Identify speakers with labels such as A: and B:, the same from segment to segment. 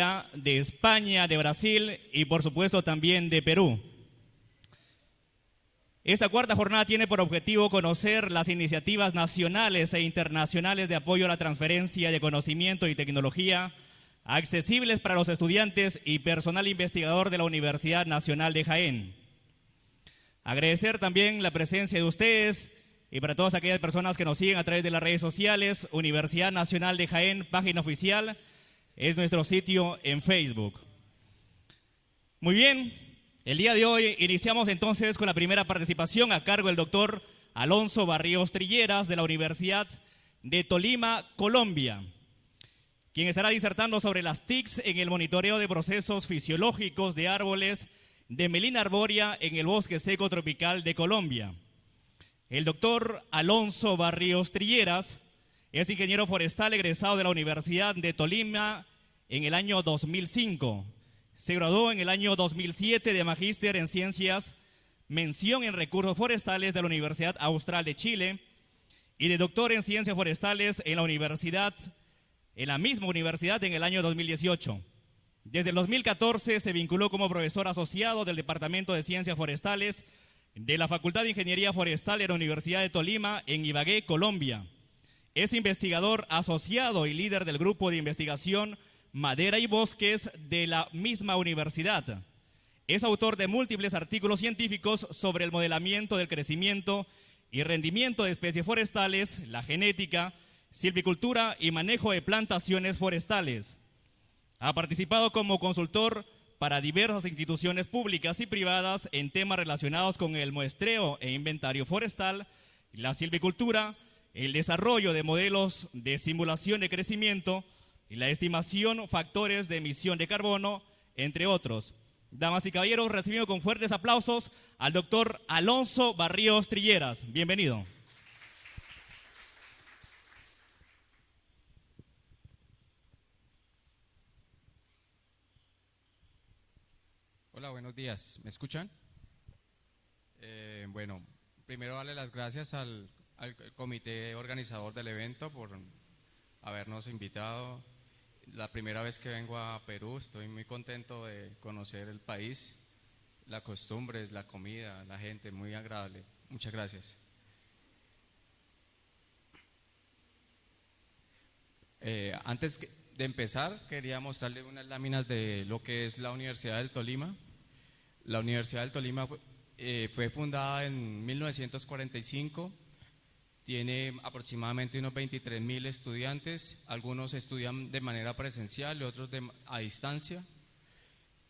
A: Colombia, de España, de Brasil y por supuesto también de Perú. Esta cuarta jornada tiene por objetivo conocer las iniciativas nacionales e internacionales de apoyo a la transferencia de conocimiento y tecnología accesibles para los estudiantes y personal investigador de la Universidad Nacional de Jaén. Agradecer también la presencia de ustedes y para todas aquellas personas que nos siguen a través de las redes sociales. Universidad Nacional de Jaén, página oficial, es nuestro sitio en Facebook. Muy bien, el día de hoy iniciamos entonces con la primera participación a cargo del doctor Alonso Barrios Trilleras de la Universidad de Tolima, Colombia, quien estará disertando sobre las TICs en el monitoreo de procesos fisiológicos de árboles de melina arbórea en el bosque seco tropical de Colombia. El doctor Alonso Barrios Trilleras es ingeniero forestal egresado de la Universidad de Tolima en el año 2005. Se graduó en el año 2007 de magíster en ciencias, mención en recursos forestales de la Universidad Austral de Chile y de doctor en ciencias forestales en la misma universidad en el año 2018. Desde el 2014 se vinculó como profesor asociado del Departamento de Ciencias Forestales de la Facultad de Ingeniería Forestal de la Universidad de Tolima en Ibagué, Colombia. Es investigador asociado y líder del grupo de investigación Madera y Bosques de la misma universidad. Es autor de múltiples artículos científicos sobre el modelamiento del crecimiento y rendimiento de especies forestales, la genética, silvicultura y manejo de plantaciones forestales. Ha participado como consultor para diversas instituciones públicas y privadas en temas relacionados con el muestreo e inventario forestal, la silvicultura, el desarrollo de modelos de simulación de crecimiento y la estimación factores de emisión de carbono, entre otros. Damas y caballeros, recibimos con fuertes aplausos al doctor Alonso Barrios Trilleras. Bienvenido.
B: Hola, buenos días. ¿Me escuchan? Bueno, primero darle las gracias al comité organizador del evento por habernos invitado. La primera vez que vengo a Perú, estoy muy contento de conocer el país, las costumbres, la comida, la gente, muy agradable. Muchas gracias. Antes de empezar, quería mostrarle unas láminas de lo que es la Universidad del Tolima. La Universidad del Tolima fue fundada en 1945, tiene aproximadamente unos 23.000 estudiantes, algunos estudian de manera presencial y otros a distancia.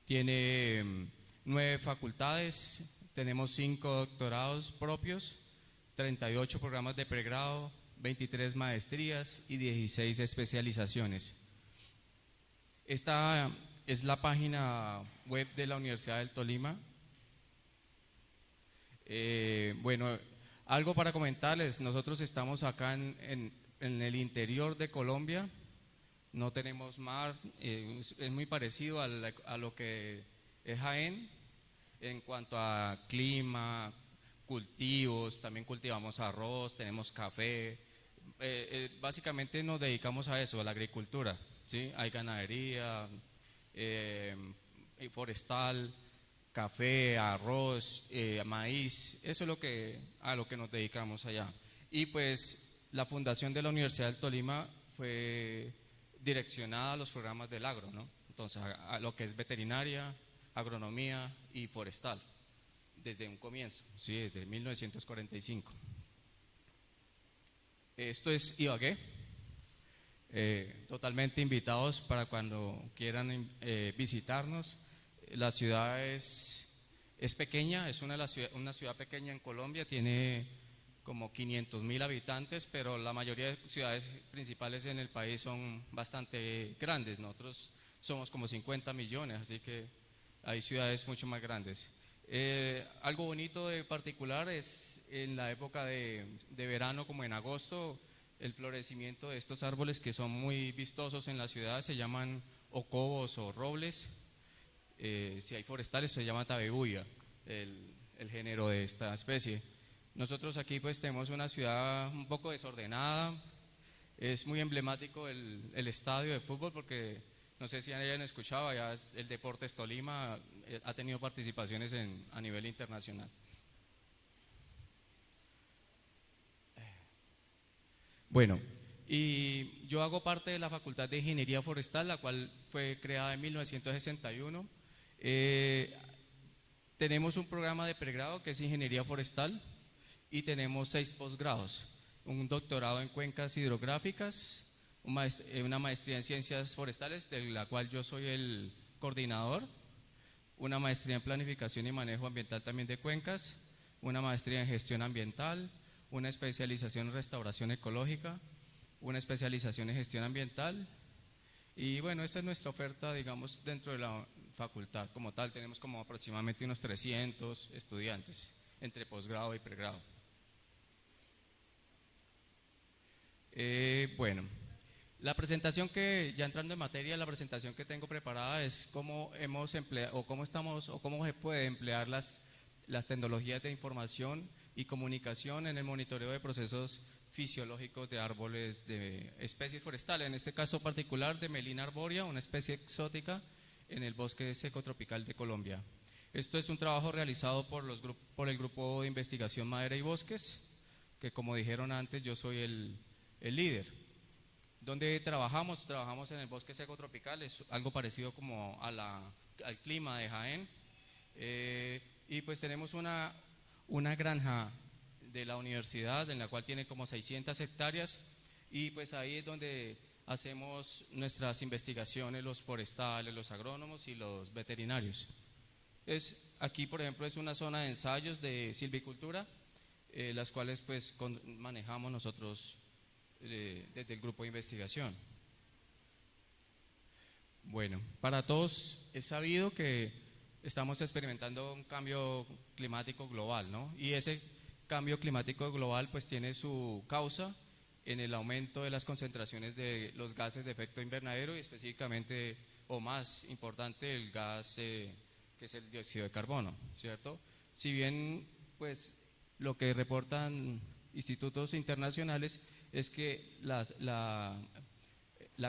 B: Tiene 9 facultades, tenemos 5 doctorados propios, 38 programas de pregrado, 23 maestrías y 16 especializaciones. Esta es la página web de la Universidad del Tolima. Bueno, algo para comentarles, nosotros estamos acá en el interior de Colombia, no tenemos mar, es muy parecido a lo que es Jaén en cuanto a clima, cultivos, también cultivamos arroz, tenemos café, básicamente nos dedicamos a eso, a la agricultura, ¿sí? Hay ganadería, forestal, café, arroz, maíz, eso es a lo que nos dedicamos allá. Y pues la fundación de la Universidad del Tolima fue direccionada a los programas del agro, ¿no? Entonces a lo que es veterinaria, agronomía y forestal, desde un comienzo, ¿sí? Desde 1945. Esto es Ibagué, totalmente invitados para cuando quieran visitarnos. La ciudad es pequeña, es una ciudad pequeña en Colombia, tiene como 500.000 habitantes, pero la mayoría de ciudades principales en el país son bastante grandes. Nosotros somos como 50 millones, así que hay ciudades mucho más grandes. Algo bonito de particular es en la época de verano, como en agosto, el florecimiento de estos árboles que son muy vistosos en la ciudad, se llaman ocobos o robles. Si hay forestales se llama tabebuya, el género de esta especie. Nosotros aquí pues tenemos una ciudad un poco desordenada, es muy emblemático el estadio de fútbol porque No sé si hayan escuchado, ya el Deportes Tolima ha tenido participaciones a nivel internacional. Bueno, y yo hago parte de la Facultad de Ingeniería Forestal, la cual fue creada en 1961. Tenemos un programa de pregrado que es Ingeniería Forestal y tenemos 6 posgrados, un doctorado en cuencas hidrográficas, una maestría en ciencias forestales, de la cual yo soy el coordinador, una maestría en planificación y manejo ambiental también de cuencas, una maestría en gestión ambiental, una especialización en restauración ecológica, una especialización en gestión ambiental. Y bueno, esta es nuestra oferta, digamos, dentro de la facultad como tal. Tenemos como aproximadamente unos 300 estudiantes entre posgrado y pregrado. Bueno, la presentación que, ya entrando en materia, la presentación que tengo preparada es cómo hemos empleado, o cómo estamos, o cómo se puede emplear las tecnologías de información y comunicación en el monitoreo de procesos fisiológicos de árboles de especies forestales, en este caso particular de Melina arborea, una especie exótica en el bosque seco tropical de Colombia. Esto es un trabajo realizado por el Grupo de Investigación Madera y Bosques, que como dijeron antes, yo soy el líder. ¿Dónde trabajamos? Trabajamos en el bosque seco tropical, es algo parecido como al clima de Jaén, y pues tenemos una granja de la universidad en la cual tiene como 600 hectáreas y pues ahí es donde hacemos nuestras investigaciones, los forestales, los agrónomos y los veterinarios. Aquí por ejemplo es una zona de ensayos de silvicultura, las cuales pues manejamos nosotros desde el grupo de investigación. Bueno, para todos es sabido que estamos experimentando un cambio climático global, ¿no? Y ese cambio climático global pues tiene su causa en el aumento de las concentraciones de los gases de efecto invernadero y específicamente, o más importante, el gas que es el dióxido de carbono, ¿cierto? Si bien pues lo que reportan institutos internacionales es que la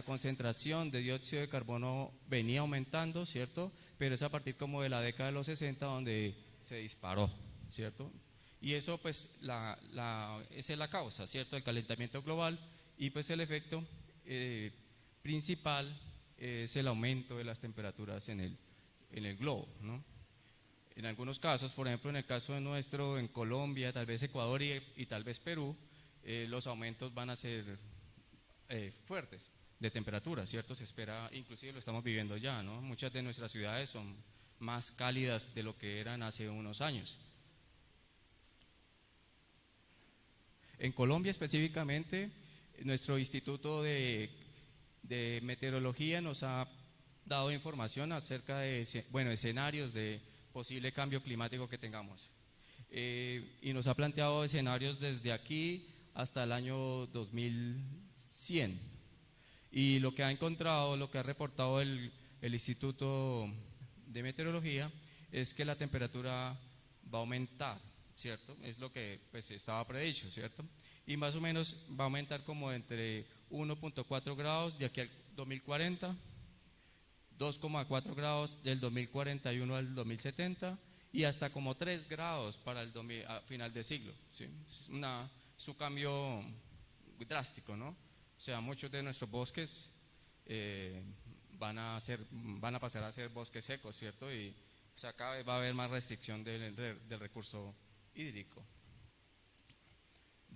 B: concentración de dióxido de carbono venía aumentando, ¿cierto? Pero es a partir como de la década de los 60 donde se disparó, ¿cierto? Y eso pues esa es la causa, ¿cierto? El calentamiento global y pues el efecto principal es el aumento de las temperaturas en el globo, ¿no? En algunos casos, por ejemplo en el caso de nuestro, en Colombia, tal vez Ecuador y tal vez Perú, los aumentos van a ser fuertes de temperatura, ¿cierto? Se espera, inclusive lo estamos viviendo ya, ¿no? Muchas de nuestras ciudades son más cálidas de lo que eran hace unos años. En Colombia específicamente, nuestro Instituto de Meteorología nos ha dado información acerca de escenarios de posible cambio climático que tengamos. Y nos ha planteado escenarios desde aquí hasta el año 2100. Y lo que ha encontrado, lo que ha reportado el Instituto de Meteorología es que la temperatura va a aumentar, ¿cierto? Es lo que pues estaba predicho, ¿cierto? Y más o menos va a aumentar como entre 1.4 grados de aquí al 2040, 2,4 grados del 2041 al 2070 y hasta como 3 grados para a final de siglo, ¿sí? Es un cambio drástico, ¿no? O sea, muchos de nuestros bosques van a pasar a ser bosques secos, ¿cierto? Y o sea, cada vez va a haber más restricción del recurso hídrico.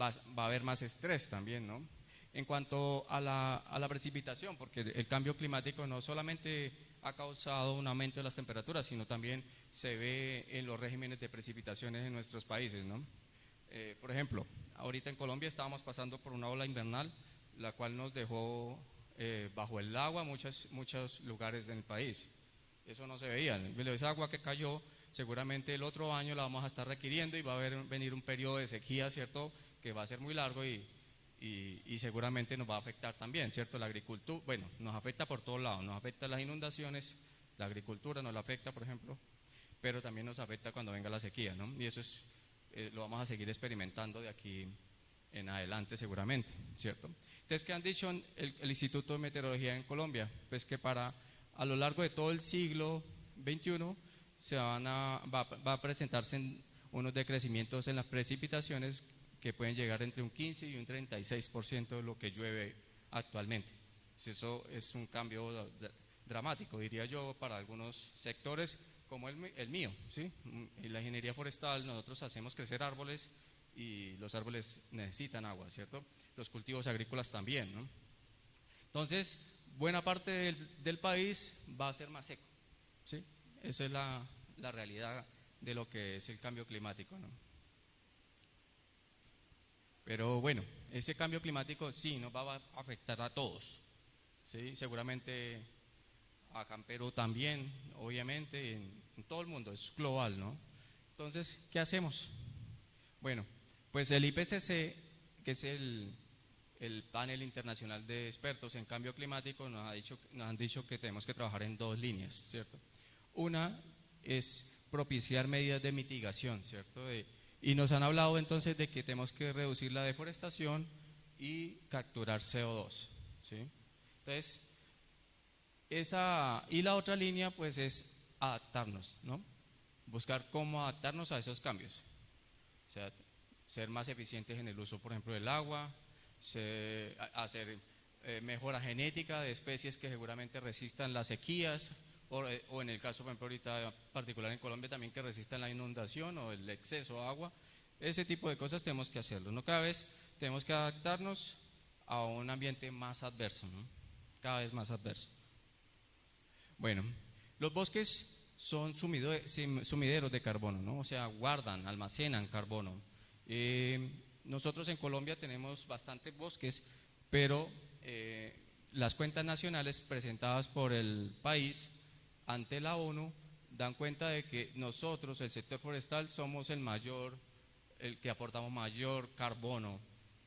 B: Va a haber más estrés también, ¿no? En cuanto a la precipitación, porque el cambio climático no solamente ha causado un aumento de las temperaturas, sino también se ve en los regímenes de precipitaciones en nuestros países, ¿no? Por ejemplo, ahorita en Colombia estábamos pasando por una ola invernal, la cual nos dejó bajo el agua muchos lugares en el país. Eso no se veía. Esa agua que cayó, seguramente el otro año la vamos a estar requiriendo y va a venir un periodo de sequía, ¿cierto?, que va a ser muy largo y seguramente nos va a afectar también, ¿cierto? La agricultura, bueno, nos afecta por todos lados, nos afecta las inundaciones, la agricultura nos la afecta, por ejemplo, pero también nos afecta cuando venga la sequía, ¿no? Y eso lo vamos a seguir experimentando de aquí en adelante seguramente, ¿cierto? Entonces, ¿qué han dicho el Instituto de Meteorología en Colombia? Pues que para a lo largo de todo el siglo XXI va a presentarse unos decrecimientos en las precipitaciones que pueden llegar entre un 15 y un 36% de lo que llueve actualmente. Eso es un cambio dramático, diría yo, para algunos sectores como el mío, ¿sí? En la ingeniería forestal nosotros hacemos crecer árboles y los árboles necesitan agua, ¿cierto? Los cultivos agrícolas también, ¿no? Entonces, buena parte del país va a ser más seco, ¿sí? Esa es la realidad de lo que es el cambio climático, ¿no? Pero bueno, ese cambio climático sí nos va a afectar a todos, ¿sí? Seguramente acá en Perú también, obviamente, en todo el mundo, es global, ¿no? Entonces, ¿qué hacemos? Bueno, pues el IPCC, que es el panel internacional de expertos en cambio climático, nos han dicho que tenemos que trabajar en dos líneas, ¿cierto? Una es propiciar medidas de mitigación, ¿cierto? Y nos han hablado entonces de que tenemos que reducir la deforestación y capturar CO2, ¿sí? Entonces, y la otra línea pues es adaptarnos, ¿no? Buscar cómo adaptarnos a esos cambios. O sea, ser más eficientes en el uso, por ejemplo, del agua, hacer mejora genética de especies que seguramente resistan las sequías, o en el caso, por ejemplo, ahorita particular en Colombia también que resistan la inundación o el exceso de agua. Ese tipo de cosas tenemos que hacerlo, ¿no? Cada vez tenemos que adaptarnos a un ambiente más adverso, ¿no? Cada vez más adverso. Bueno, los bosques son sumideros de carbono, ¿no? O sea, guardan, almacenan carbono. Nosotros en Colombia tenemos bastantes bosques, pero las cuentas nacionales presentadas por el país ante la ONU dan cuenta de que nosotros, el sector forestal, somos el que aportamos mayor carbono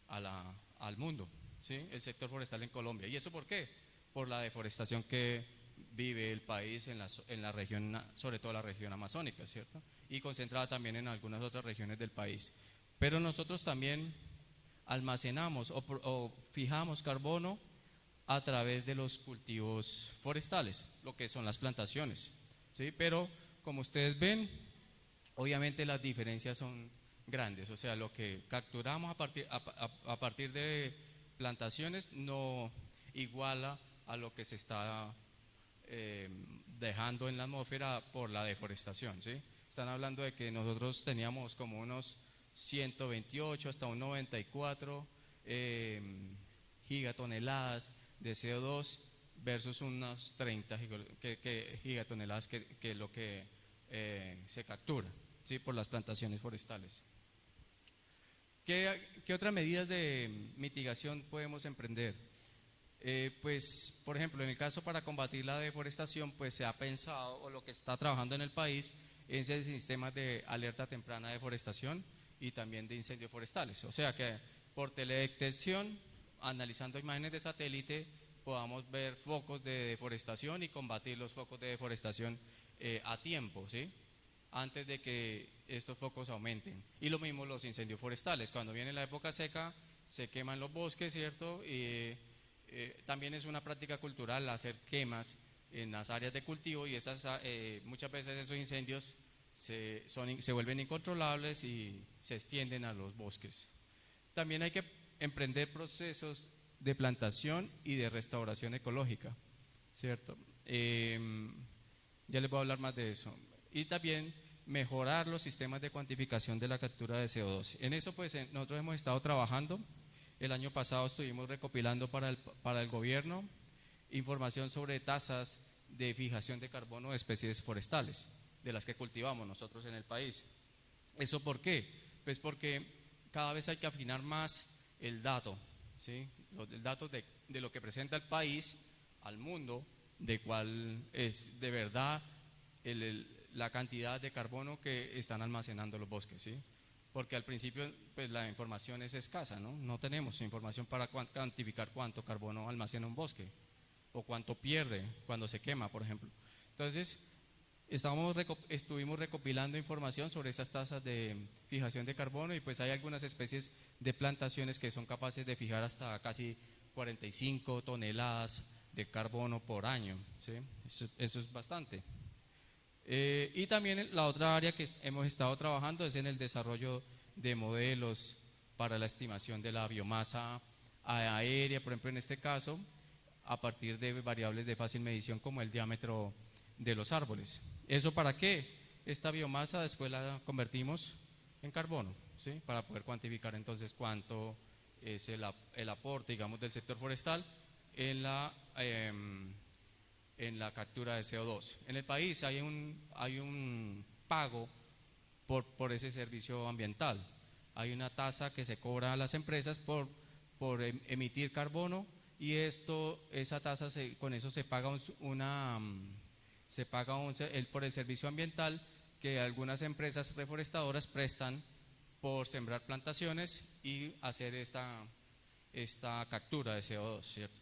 B: al mundo, ¿sí? El sector forestal en Colombia. ¿Y eso por qué? Por la deforestación que vive el país en la región, sobre todo la región amazónica, ¿cierto? Y concentrada también en algunas otras regiones del país. Pero nosotros también almacenamos o fijamos carbono a través de los cultivos forestales, lo que son las plantaciones, ¿sí? Pero como ustedes ven, obviamente las diferencias son grandes, o sea, lo que capturamos a partir de plantaciones no iguala a lo que se está dejando en la atmósfera por la deforestación, ¿sí? Están hablando de que nosotros teníamos como unos 128 hasta un 94 gigatoneladas de CO2 versus unos 30 gigatoneladas que es lo que se captura, ¿sí? Por las plantaciones forestales. ¿Qué otras medidas de mitigación podemos emprender? Pues, por ejemplo, en el caso para combatir la deforestación, pues se ha pensado, o lo que está trabajando en el país, es el sistema de alerta temprana de deforestación y también de incendios forestales. O sea que por teledetección, analizando imágenes de satélite, podamos ver focos de deforestación y combatir los focos de deforestación a tiempo, ¿sí? Antes de que estos focos aumenten. Y lo mismo los incendios forestales. Cuando viene la época seca, se queman los bosques, ¿cierto? También es una práctica cultural hacer quemas en las áreas de cultivo y muchas veces esos incendios se vuelven incontrolables y se extienden a los bosques. También hay que emprender procesos de plantación y de restauración ecológica, ¿cierto? Ya les voy a hablar más de eso. Y también mejorar los sistemas de cuantificación de la captura de CO2. En eso pues nosotros hemos estado trabajando. El año pasado estuvimos recopilando para el gobierno información sobre tasas de fijación de carbono de especies forestales, de las que cultivamos nosotros en el país. ¿Eso por qué? Pues porque cada vez hay que afinar más el dato, ¿sí? Los datos de lo que presenta el país al mundo, de cuál es de verdad la cantidad de carbono que están almacenando los bosques, ¿sí? Porque al principio pues la información es escasa, ¿no? No tenemos información para cuantificar cuánto carbono almacena un bosque o cuánto pierde cuando se quema, por ejemplo. Entonces, estuvimos recopilando información sobre esas tasas de fijación de carbono y pues hay algunas especies de plantaciones que son capaces de fijar hasta casi 45 toneladas de carbono por año, ¿sí? Eso es bastante. Y también la otra área que hemos estado trabajando es en el desarrollo de modelos para la estimación de la biomasa aérea, por ejemplo, en este caso, a partir de variables de fácil medición como el diámetro de los árboles. ¿Eso para qué? Esta biomasa después la convertimos en carbono, ¿sí? Para poder cuantificar entonces cuánto es el aporte, digamos, del sector forestal en la captura de CO2. En el país hay un pago por ese servicio ambiental. Hay una tasa que se cobra a las empresas por emitir carbono y esa tasa con eso se paga por el servicio ambiental que algunas empresas reforestadoras prestan por sembrar plantaciones y hacer esta captura de CO2, ¿cierto?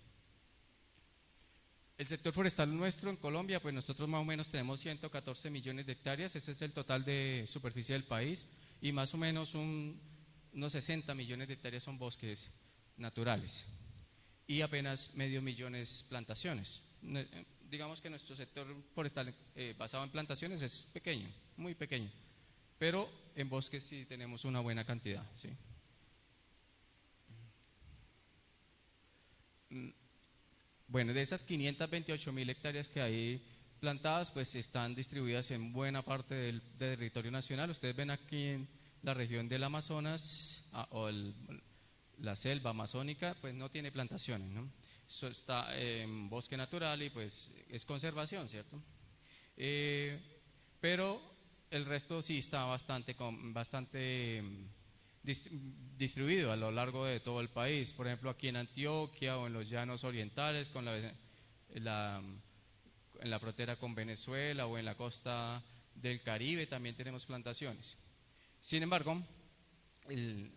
B: El sector forestal nuestro en Colombia, pues nosotros más o menos tenemos 114 millones de hectáreas, ese es el total de superficie del país, y más o menos unos 60 millones de hectáreas son bosques naturales, y apenas medio millón es plantaciones. Digamos que nuestro sector forestal basado en plantaciones es pequeño, muy pequeño, pero en bosques sí tenemos una buena cantidad, ¿sí? Bueno, de esas 528.000 hectáreas que hay plantadas, pues están distribuidas en buena parte del territorio nacional. Ustedes ven aquí en la región del Amazonas la selva amazónica, pues no tiene plantaciones, ¿no? Eso está en bosque natural y pues es conservación, ¿cierto? Pero el resto sí está bastante distribuido a lo largo de todo el país. Por ejemplo, aquí en Antioquia o en los llanos orientales, en la frontera con Venezuela o en la costa del Caribe también tenemos plantaciones. Sin embargo,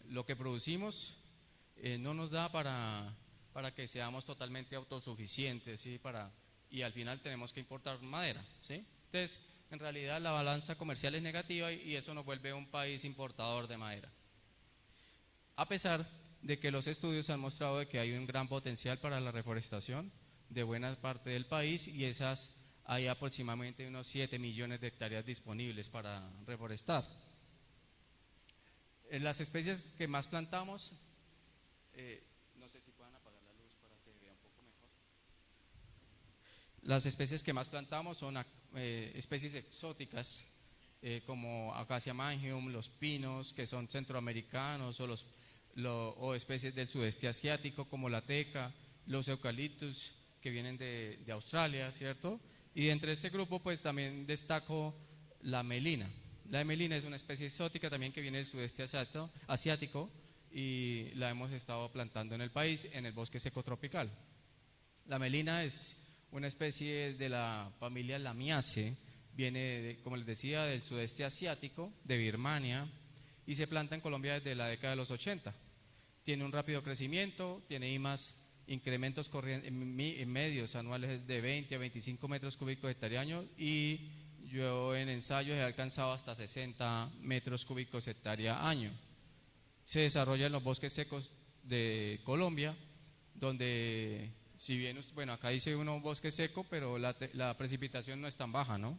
B: lo que producimos no nos da para que seamos totalmente autosuficientes, ¿sí? Y al final tenemos que importar madera, ¿sí? Entonces, en realidad la balanza comercial es negativa y eso nos vuelve un país importador de madera. A pesar de que los estudios han mostrado de que hay un gran potencial para la reforestación de buena parte del país y hay aproximadamente unos 7 millones de hectáreas disponibles para reforestar. Las especies que más plantamos, no sé si puedan apagar la luz para que vea un poco mejor. Las especies que más plantamos son especies exóticas como Acacia mangium, los pinos que son centroamericanos o especies del sudeste asiático como la teca, los eucaliptus que vienen de Australia, ¿cierto? Y entre este grupo pues también destaco la melina. La melina es una especie exótica también que viene del sudeste asiático y la hemos estado plantando en el país, en el bosque seco tropical. La melina es una especie de la familia Lamiaceae, viene, como les decía, del sudeste asiático, de Birmania, y se planta en Colombia desde la década de los 80. Tiene un rápido crecimiento, tiene incrementos en medios anuales de 20 a 25 metros cúbicos hectárea año y yo en ensayos he alcanzado hasta 60 metros cúbicos hectárea año. Se desarrolla en los bosques secos de Colombia, donde si bien, bueno, acá dice uno bosque seco, pero la precipitación no es tan baja, ¿no?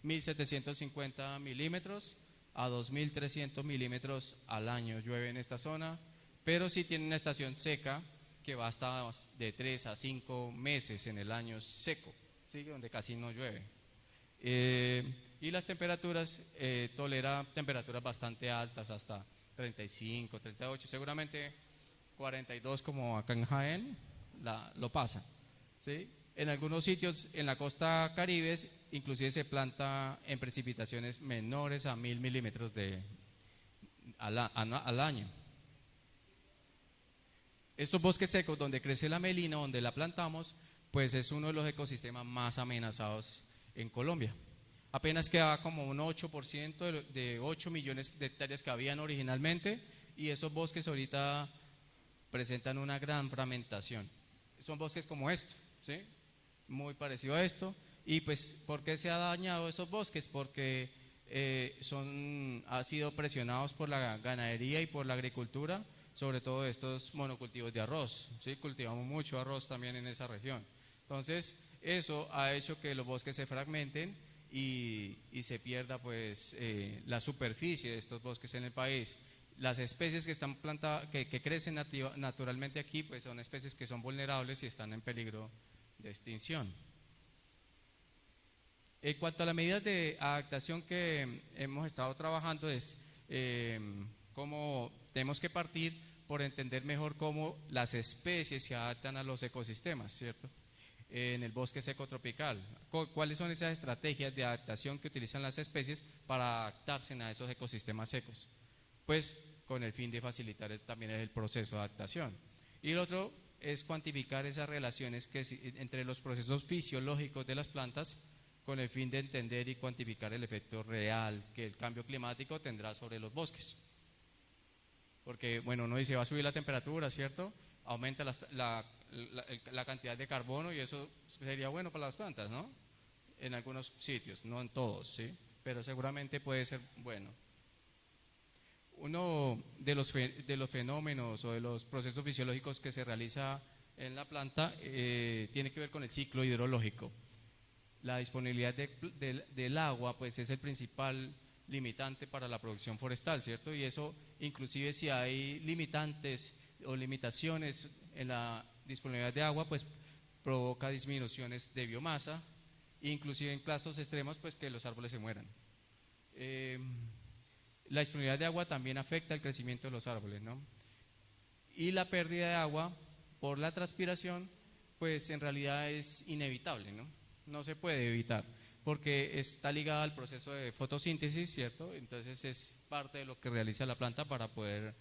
B: 1.750 milímetros a 2.300 milímetros al año llueve en esta zona, pero sí tiene una estación seca que va hasta de 3 a 5 meses en el año seco, ¿sí? Donde casi no llueve. Y las temperaturas, tolera temperaturas bastante altas, hasta 35, 38, seguramente 42 como acá en Jaén lo pasa, ¿sí? En algunos sitios en la costa caribe inclusive se planta en precipitaciones menores a 1.000 milímetros al año. Estos bosques secos donde crece la melina, donde la plantamos, pues es uno de los ecosistemas más amenazados en Colombia. Apenas queda como un 8% de 8 millones de hectáreas que habían originalmente y esos bosques ahorita presentan una gran fragmentación. Son bosques como estos, ¿sí? Muy parecido a esto. Y pues, ¿por qué se ha dañado esos bosques? Porque han sido presionados por la ganadería y por la agricultura, sobre todo estos monocultivos de arroz, ¿sí? Cultivamos mucho arroz también en esa región. Entonces, eso ha hecho que los bosques se fragmenten y se pierda pues la superficie de estos bosques en el país. Las especies que están plantadas, que crecen naturalmente aquí, pues son especies que son vulnerables y están en peligro de extinción. En cuanto a las medidas de adaptación que hemos estado trabajando es cómo tenemos que partir por entender mejor cómo las especies se adaptan a los ecosistemas, ¿cierto? En el bosque seco tropical. ¿Cuáles son esas estrategias de adaptación que utilizan las especies para adaptarse a esos ecosistemas secos? Pues con el fin de facilitar también el proceso de adaptación. Y lo otro es cuantificar esas relaciones entre los procesos fisiológicos de las plantas con el fin de entender y cuantificar el efecto real que el cambio climático tendrá sobre los bosques. Porque, bueno, uno dice, va a subir la temperatura, ¿cierto? Aumenta la cantidad de carbono y eso sería bueno para las plantas, ¿no? En algunos sitios, no en todos, ¿sí? Pero seguramente puede ser bueno. Uno de los fenómenos o de los procesos fisiológicos que se realiza en la planta tiene que ver con el ciclo hidrológico. La disponibilidad del agua pues es el principal limitante para la producción forestal, ¿cierto? Y eso, inclusive si hay limitantes o limitaciones en la disponibilidad de agua, pues provoca disminuciones de biomasa, inclusive en casos extremos, pues que los árboles se mueran. La disponibilidad de agua también afecta el crecimiento de los árboles, ¿no? Y la pérdida de agua por la transpiración, pues en realidad es inevitable, ¿no? No se puede evitar, porque está ligada al proceso de fotosíntesis, ¿cierto? Entonces es parte de lo que realiza la planta para poder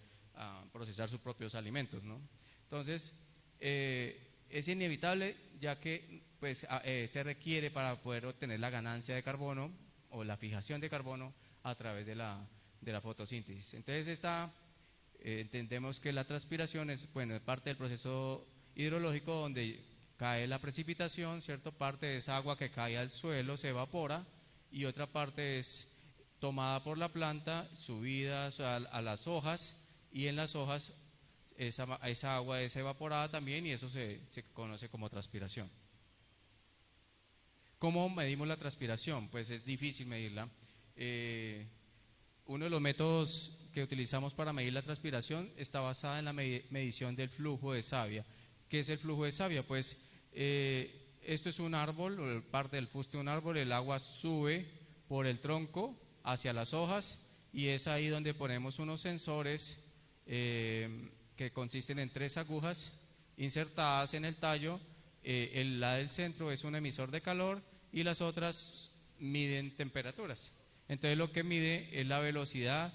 B: procesar sus propios alimentos, ¿no? Entonces, es inevitable, ya que pues, se requiere para poder obtener la ganancia de carbono o la fijación de carbono a través de la fotosíntesis. Entonces, entendemos que la transpiración es, bueno, parte del proceso hidrológico donde cae la precipitación, ¿cierto? Parte de esa agua que cae al suelo se evapora y otra parte es tomada por la planta, subida a las hojas, y en las hojas esa agua es evaporada también y eso se conoce como transpiración. ¿Cómo medimos la transpiración? Pues es difícil medirla. Uno de los métodos que utilizamos para medir la transpiración está basada en la medición del flujo de savia. ¿Qué es el flujo de savia? Pues esto es un árbol, parte del fuste de un árbol, el agua sube por el tronco hacia las hojas y es ahí donde ponemos unos sensores que consisten en 3 agujas insertadas en el tallo. La del centro es un emisor de calor y las otras miden temperaturas. Entonces lo que mide es la velocidad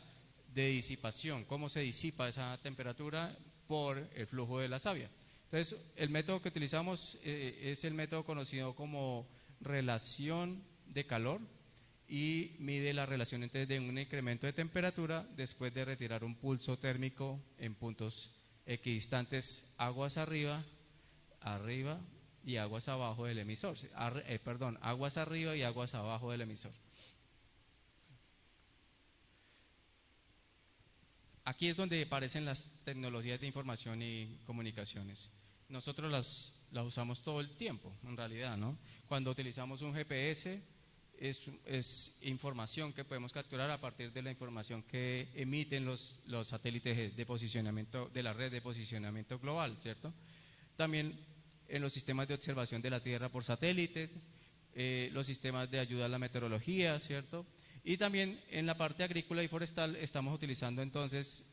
B: de disipación, cómo se disipa esa temperatura por el flujo de la savia. Entonces, el método que utilizamos es el método conocido como relación de calor y mide la relación entonces de un incremento de temperatura después de retirar un pulso térmico en puntos equidistantes, aguas arriba y aguas abajo del emisor. Aguas arriba y aguas abajo del emisor. Aquí es donde aparecen las tecnologías de información y comunicaciones. Nosotros las usamos todo el tiempo, en realidad, ¿no? Cuando utilizamos un GPS, es información que podemos capturar a partir de la información que emiten los satélites de posicionamiento de la red de posicionamiento global, ¿cierto? También en los sistemas de observación de la Tierra por satélite, los sistemas de ayuda a la meteorología, ¿cierto? Y también en la parte agrícola y forestal estamos utilizando entonces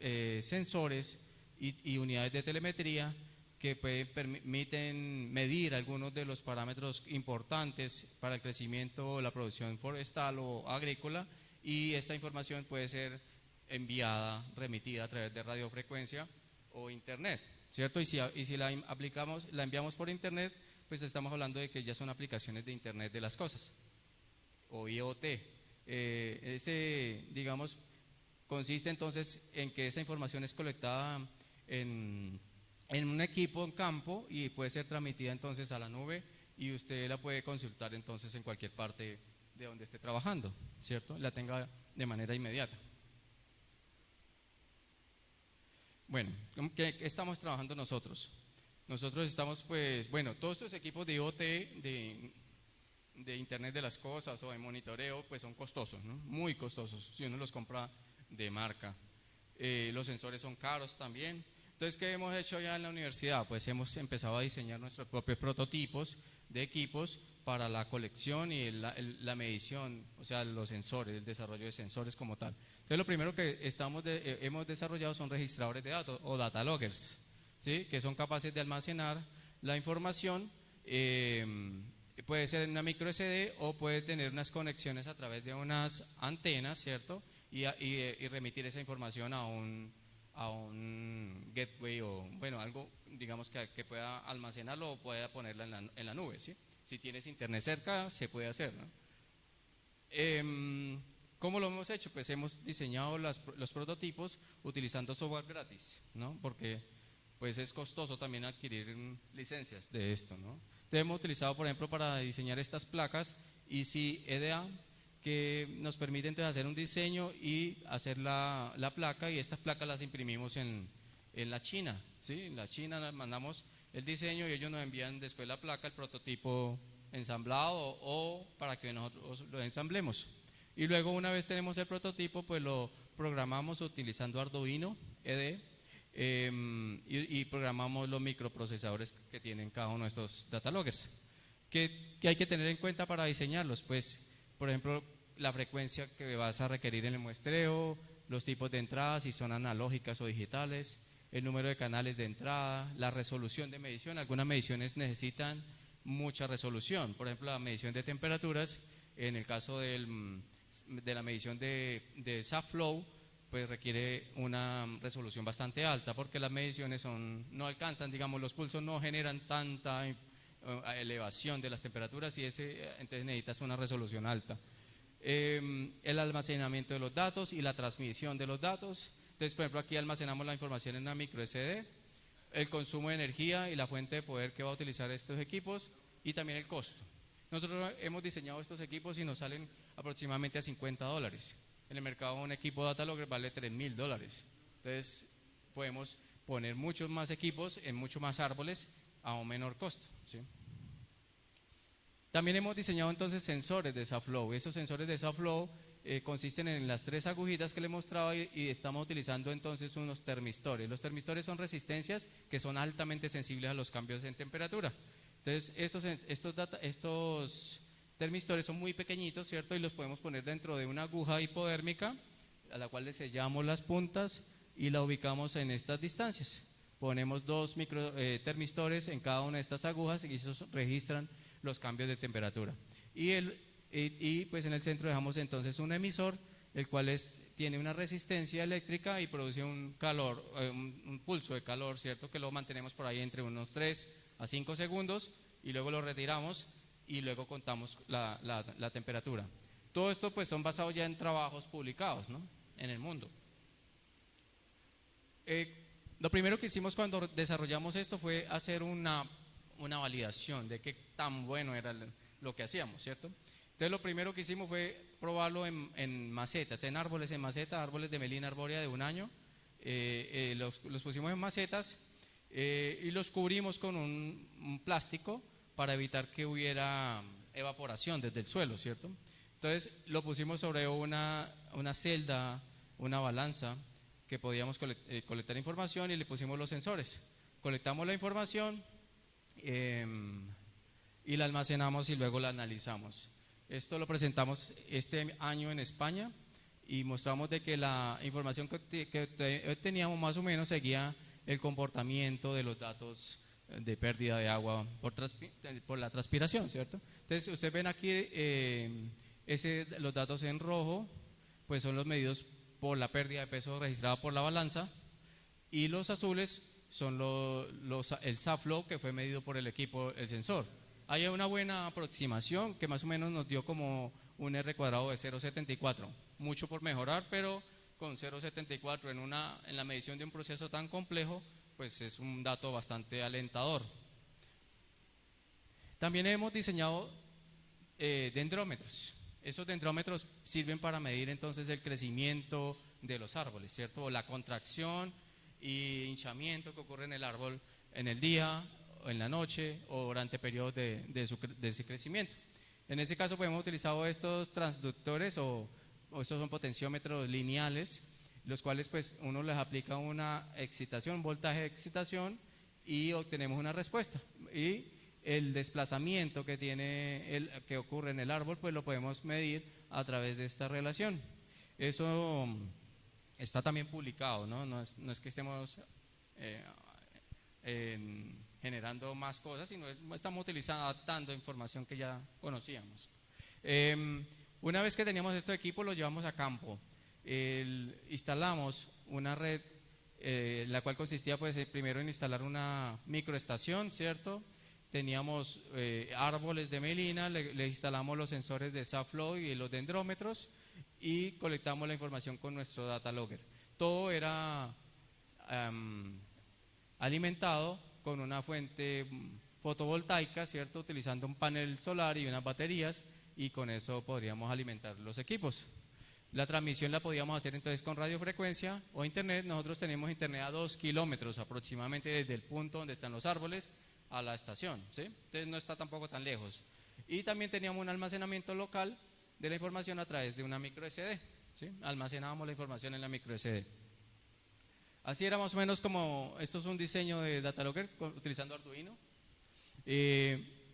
B: sensores y unidades de telemetría que permiten medir algunos de los parámetros importantes para el crecimiento o la producción forestal o agrícola, y esta información puede ser enviada, remitida a través de radiofrecuencia o internet, ¿cierto? Y si la enviamos por internet, pues estamos hablando de que ya son aplicaciones de internet de las cosas o IoT. Digamos, consiste entonces en que esa información es colectada en un equipo en campo y puede ser transmitida entonces a la nube y usted la puede consultar entonces en cualquier parte de donde esté trabajando, ¿cierto? La tenga de manera inmediata. Bueno, ¿qué estamos trabajando nosotros? Nosotros estamos, pues, bueno, todos estos equipos de IoT, de Internet de las Cosas o de monitoreo, pues son costosos, ¿no? Muy costosos, si uno los compra de marca. Los sensores son caros también. Entonces, ¿qué hemos hecho ya en la universidad? Pues hemos empezado a diseñar nuestros propios prototipos de equipos para la colección y la medición, o sea, los sensores, el desarrollo de sensores como tal. Entonces, lo primero que hemos desarrollado son registradores de datos o data loggers, ¿sí? Que son capaces de almacenar la información, puede ser en una micro SD o puede tener unas conexiones a través de unas antenas, ¿cierto? Y remitir esa información a un gateway o, bueno, algo, digamos, que pueda almacenarlo o pueda ponerla en la nube, ¿sí? Si tienes internet cerca, se puede hacer, ¿no? ¿Cómo lo hemos hecho? Pues hemos diseñado los prototipos utilizando software gratis, ¿no? Porque pues es costoso también adquirir licencias de esto, ¿no? Entonces, hemos utilizado, por ejemplo, para diseñar estas placas Easy EDA, que nos permite entonces hacer un diseño y hacer la placa, y estas placas las imprimimos en la China, ¿sí? En la China mandamos el diseño y ellos nos envían después la placa, el prototipo ensamblado o para que nosotros lo ensamblemos. Y luego, una vez tenemos el prototipo, pues lo programamos utilizando Arduino ED, y programamos los microprocesadores que tienen cada uno de estos data loggers. ¿Qué hay que tener en cuenta para diseñarlos? Pues, por ejemplo, la frecuencia que vas a requerir en el muestreo, los tipos de entradas, si son analógicas o digitales, el número de canales de entrada, la resolución de medición. Algunas mediciones necesitan mucha resolución, por ejemplo, la medición de temperaturas, en el caso de la medición de SAFlow, pues requiere una resolución bastante alta, porque las mediciones no alcanzan, digamos, los pulsos no generan tanta elevación de las temperaturas, y entonces necesitas una resolución alta. El almacenamiento de los datos y la transmisión de los datos. Entonces, por ejemplo, aquí almacenamos la información en una micro SD, el consumo de energía y la fuente de poder que va a utilizar estos equipos, y también el costo. Nosotros hemos diseñado estos equipos y nos salen aproximadamente a $50. En el mercado un equipo Datalogger vale $3.000. Entonces, podemos poner muchos más equipos en muchos más árboles a un menor costo, ¿sí? También hemos diseñado entonces sensores de SAFlow. Esos sensores de SAFlow consisten en las 3 agujitas que le mostraba, y estamos utilizando entonces unos termistores. Los termistores son resistencias que son altamente sensibles a los cambios en temperatura. Entonces, estos termistores son muy pequeñitos, ¿cierto? Y los podemos poner dentro de una aguja hipodérmica, a la cual le sellamos las puntas y la ubicamos en estas distancias. Ponemos 2 termistores en cada una de estas agujas, y esos registran los cambios de temperatura. Y pues en el centro dejamos entonces un emisor, el cual tiene una resistencia eléctrica y produce un calor, un pulso de calor, ¿cierto? Que lo mantenemos por ahí entre unos 3 a 5 segundos, y luego lo retiramos y luego contamos la temperatura. Todo esto pues son basados ya en trabajos publicados, ¿no? En el mundo. Lo primero que hicimos cuando desarrollamos esto fue hacer una validación de qué tan bueno era lo que hacíamos, ¿cierto? Entonces, lo primero que hicimos fue probarlo en macetas, en árboles árboles de melina arbórea de 1 año. Los pusimos en macetas, y los cubrimos con un plástico para evitar que hubiera evaporación desde el suelo, ¿cierto? Entonces, lo pusimos sobre una celda, una balanza, que podíamos colectar información, y le pusimos los sensores. Colectamos la información y la almacenamos y luego la analizamos. Esto lo presentamos este año en España, y mostramos de que la información que teníamos más o menos seguía el comportamiento de los datos de pérdida de agua por la transpiración, ¿cierto? Entonces, ustedes ven aquí los datos en rojo, pues son los medidos por la pérdida de peso registrada por la balanza, y los azules son el SAFlow, que fue medido por el equipo, el sensor. Hay una buena aproximación que más o menos nos dio como un R cuadrado de 0,74. Mucho por mejorar, pero con 0,74 en la medición de un proceso tan complejo, pues es un dato bastante alentador. También hemos diseñado dendrómetros. Esos dendrómetros sirven para medir entonces el crecimiento de los árboles, ¿cierto? O la contracción y hinchamiento que ocurre en el árbol en el día en la noche o durante periodos de ese crecimiento. En ese caso, pues, hemos utilizado estos transductores o estos son potenciómetros lineales, los cuales pues uno les aplica una excitación, un voltaje de excitación y obtenemos una respuesta. Y el desplazamiento que ocurre en el árbol, pues lo podemos medir a través de esta relación. Eso está también publicado, ¿no? No es que estemos generando más cosas, sino estamos adaptando información que ya conocíamos. Una vez que teníamos estos equipos, los llevamos a campo. Instalamos una red, la cual consistía pues primero en instalar una microestación, ¿cierto? Teníamos árboles de melina, le instalamos los sensores de SAFLOW y los dendrómetros y colectamos la información con nuestro data logger. Todo era alimentado con una fuente fotovoltaica, ¿cierto? Utilizando un panel solar y unas baterías, y con eso podríamos alimentar los equipos. La transmisión la podíamos hacer entonces con radiofrecuencia o internet. Nosotros tenemos internet a 2 kilómetros aproximadamente desde el punto donde están los árboles a la estación, ¿sí? Entonces no está tampoco tan lejos. Y también teníamos un almacenamiento local de la información a través de una micro SD, ¿sí? Almacenábamos la información en la micro SD. Así era más o menos como, esto es un diseño de data logger utilizando Arduino,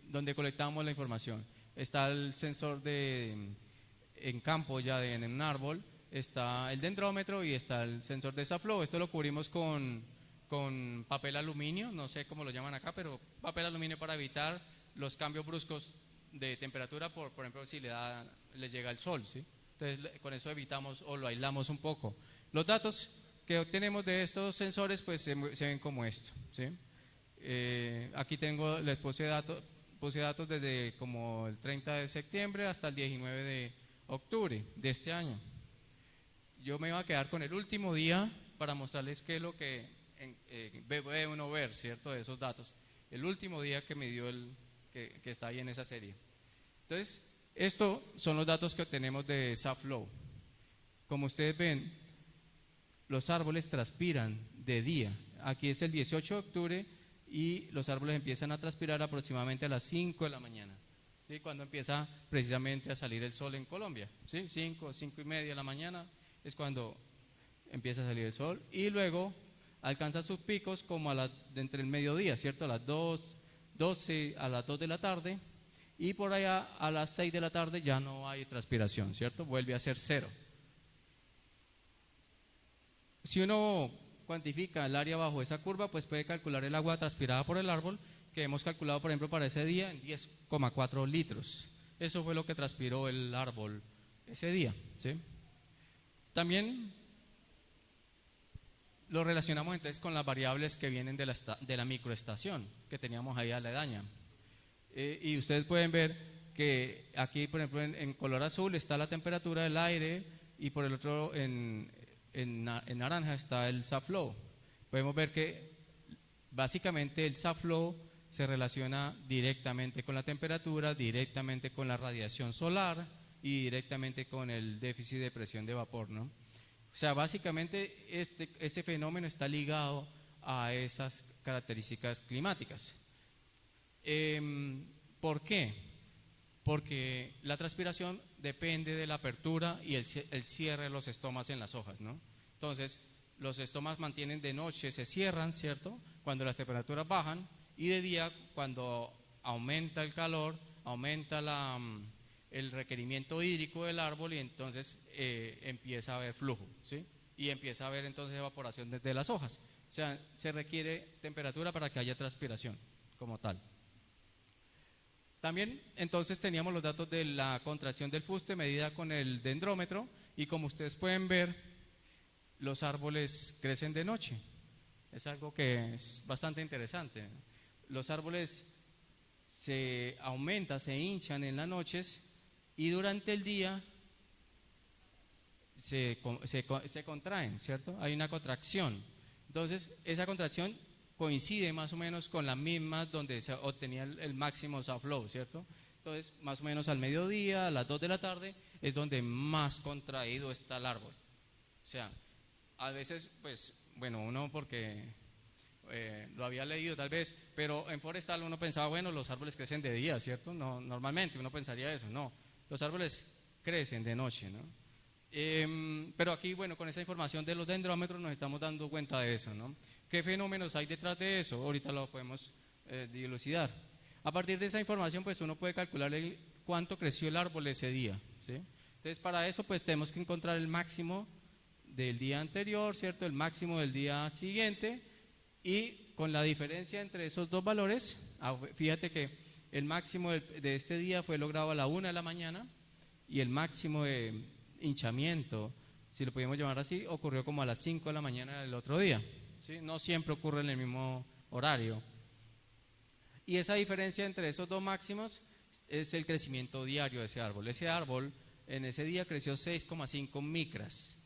B: donde colectamos la información. Está el sensor en campo ya en un árbol, está el dendrómetro y está el sensor de SAFLOW. Esto lo cubrimos con papel aluminio, no sé cómo lo llaman acá, pero papel aluminio para evitar los cambios bruscos de temperatura, por ejemplo, si le llega el sol, ¿sí? Entonces con eso evitamos o lo aislamos un poco. Los datos que obtenemos de estos sensores pues se ven como esto, ¿sí? Aquí les puse datos desde como el 30 de septiembre hasta el 19 de octubre de este año. Yo me iba a quedar con el último día para mostrarles qué es lo que debe uno ver, ¿cierto? De esos datos. El último día que me dio que está ahí en esa serie. Entonces, estos son los datos que obtenemos de SAFLOW. Como ustedes ven, los árboles transpiran de día. Aquí es el 18 de octubre y los árboles empiezan a transpirar aproximadamente a las 5 de la mañana, ¿sí? Cuando empieza precisamente a salir el sol en Colombia, ¿sí? 5 y media de la mañana es cuando empieza a salir el sol y luego alcanza sus picos como entre el mediodía, ¿cierto? A las 12 a las 2 de la tarde y por allá a las 6 de la tarde ya no hay transpiración, ¿cierto? Vuelve a ser cero. Si uno cuantifica el área bajo esa curva, pues puede calcular el agua transpirada por el árbol, que hemos calculado, por ejemplo, para ese día en 10,4 litros. Eso fue lo que transpiró el árbol ese día, ¿sí? También lo relacionamos entonces con las variables que vienen de la microestación que teníamos ahí aledaña. Y ustedes pueden ver que aquí, por ejemplo, en color azul está la temperatura del aire y por el otro en naranja está el SAFLOW. Podemos ver que básicamente el SAFLOW se relaciona directamente con la temperatura, directamente con la radiación solar y directamente con el déficit de presión de vapor, ¿no? O sea, básicamente este fenómeno está ligado a esas características climáticas. ¿Por qué? Porque la transpiración depende de la apertura y el cierre de los estomas en las hojas, ¿no? Entonces, los estomas mantienen de noche, se cierran, ¿cierto? Cuando las temperaturas bajan, y de día, cuando aumenta el calor, aumenta el requerimiento hídrico del árbol y entonces empieza a haber flujo, ¿sí? Y empieza a haber entonces evaporación desde las hojas. O sea, se requiere temperatura para que haya transpiración como tal. También entonces teníamos los datos de la contracción del fuste medida con el dendrómetro y como ustedes pueden ver, los árboles crecen de noche. Es algo que es bastante interesante. Los árboles se hinchan en las noches y durante el día se contraen, ¿cierto? Hay una contracción. Entonces, esa contracción coincide más o menos con la misma donde se obtenía el máximo SAFLOW, ¿cierto? Entonces, más o menos al mediodía, a las 2 de la tarde, es donde más contraído está el árbol. O sea, a veces, pues, bueno, uno porque lo había leído tal vez, pero en forestal uno pensaba, bueno, los árboles crecen de día, ¿cierto? No, normalmente uno pensaría eso, no, los árboles crecen de noche, ¿no? Pero aquí, bueno, con esa información de los dendrómetros nos estamos dando cuenta de eso, ¿no? ¿Qué fenómenos hay detrás de eso? Ahorita lo podemos dilucidar. A partir de esa información, pues uno puede calcular cuánto creció el árbol ese día, ¿sí? Entonces, para eso, pues tenemos que encontrar el máximo del día anterior, ¿cierto? El máximo del día siguiente, y con la diferencia entre esos dos valores, fíjate que el máximo de este día fue logrado a la 1 de la mañana y el máximo de hinchamiento, si lo podemos llamar así, ocurrió como a las 5 de la mañana del otro día, ¿sí? No siempre ocurre en el mismo horario. Y esa diferencia entre esos dos máximos es el crecimiento diario de ese árbol. Ese árbol en ese día creció 6,5 micras.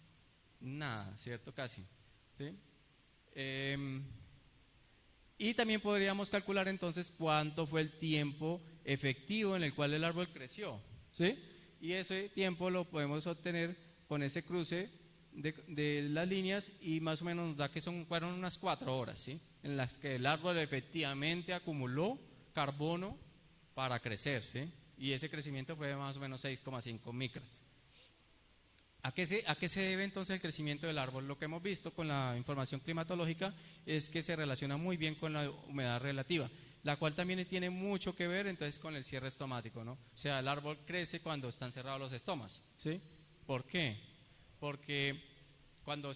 B: Nada, ¿cierto? Casi, ¿sí? Y también podríamos calcular entonces cuánto fue el tiempo efectivo en el cual el árbol creció, ¿sí? Y ese tiempo lo podemos obtener con ese cruce de las líneas y más o menos nos da que fueron unas 4 horas, ¿sí? En las que el árbol efectivamente acumuló carbono para crecer, ¿sí? Y ese crecimiento fue de más o menos 6,5 micras. ¿A qué se debe entonces el crecimiento del árbol? Lo que hemos visto con la información climatológica es que se relaciona muy bien con la humedad relativa, la cual también tiene mucho que ver entonces con el cierre estomático, ¿no? O sea, el árbol crece cuando están cerrados los estomas, ¿sí? ¿Por qué? Porque cuando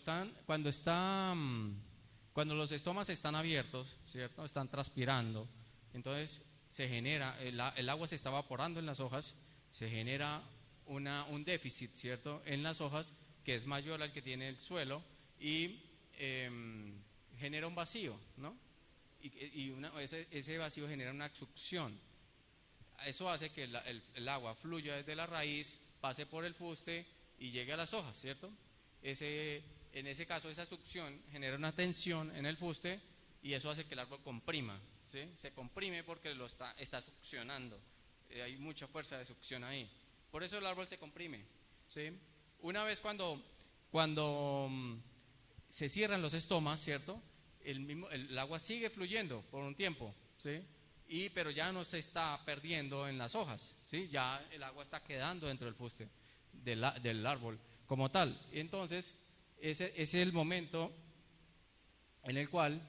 B: los estomas están abiertos, ¿cierto? Están transpirando, entonces se genera, el agua se está evaporando en las hojas, se genera un déficit, ¿cierto?, en las hojas que es mayor al que tiene el suelo y genera un vacío, ¿no? Y ese vacío genera una succión. Eso hace que el agua fluya desde la raíz, pase por el fuste y llegue a las hojas, ¿cierto? En ese caso, esa succión genera una tensión en el fuste y eso hace que el árbol comprima, ¿sí? Se comprime porque lo está succionando. Hay mucha fuerza de succión ahí. Por eso el árbol se comprime, ¿sí? Una vez cuando se cierran los estomas, ¿cierto? El agua sigue fluyendo por un tiempo, ¿sí? Pero ya no se está perdiendo en las hojas, ¿sí? Ya el agua está quedando dentro del fuste del árbol como tal. Entonces, ese es el momento en el cual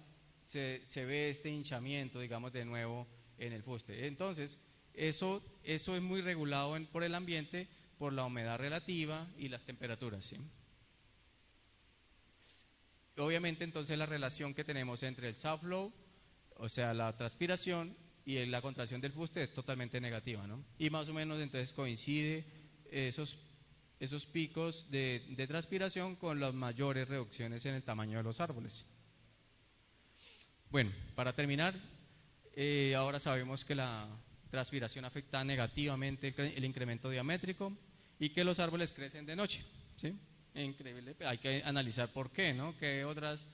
B: se ve este hinchamiento, digamos, de nuevo en el fuste. Entonces, eso es muy regulado por el ambiente, por la humedad relativa y las temperaturas, ¿sí? Obviamente, entonces, la relación que tenemos entre el soft flow, o sea, la transpiración, y la contracción del fuste es totalmente negativa, ¿no? Y más o menos, entonces, coincide esos picos de transpiración con las mayores reducciones en el tamaño de los árboles. Bueno, para terminar, ahora sabemos que la transpiración afecta negativamente el incremento diamétrico y que los árboles crecen de noche, ¿sí? Increíble, hay que analizar por qué, ¿no? ¿Qué otros